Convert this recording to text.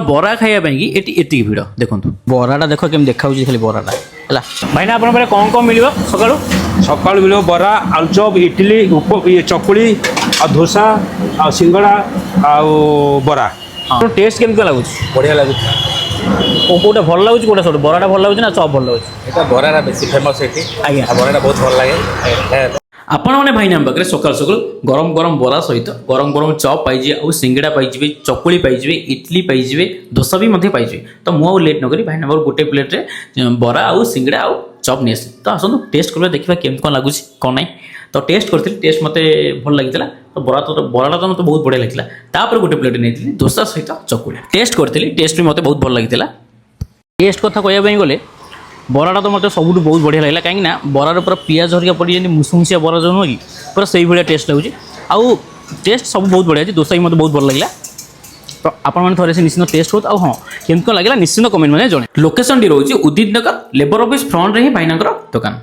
बरा खाइबा एति भिड़ देखो बराटा देख केम देखा खाली बराटा है भाईना आप कौन कौन मिल सका सकाल मिलो बरा आलुचप इडली चकुली आ डोसा आ सिंगड़ा आ बरा टेस्ट केमती लगुच बढ़िया लगुच कौटा भल लगुच कौटा सब बराटा भल लगुच ना चप भल लगुच एटा बराटा बेसी फेमस एठी आज्ञा बराटा बहुत भल लगे आपण मैंने भाईना पाखे सकाल सकाल गरम गरम बरा सहित गरम गरम चप पाइजे आउ सिंगड़ा पाइजे चकुली पाइजे इडली पाइजे डोसा भी मध्य पाइजे तो मुझे लेट नक भाईना गोटे प्लेट रे बरा आउ सिंगड़ा आउ चप नहीं आसी तो आसतु टेस्ट करवा देखा केमती कौन लगुच कौन ना तो टेस्ट करी टेस्ट मत भल लगी तो बराटा तो मत बहुत बढ़िया लगा तापर गोटे प्लेट नहीं डोसा सहित चकुली टेस्ट करी टेस्ट भी मत बहुत भल लगी टेस्ट कथा कहवाई गले बराटा तो मतलब सब बहुत बढ़िया लगे कहीं बरार पूरा पियाज हरिका पड़ी मुसमुसिया बरा जो नुह कि पूरा से भाया टेस्ट लगुच आउ टेस्ट सब बहुत बढ़िया डोसा भी मतलब बहुत भल लगे तो आपने थे से निश्चित टेस्ट हो हाँ केमती कौन लगे निश्चित कमेंट मैंने जन लोकेशन टी रोचे उदित नगर लेबर ऑफिस फ्रंट रे ही भाईना दुकान।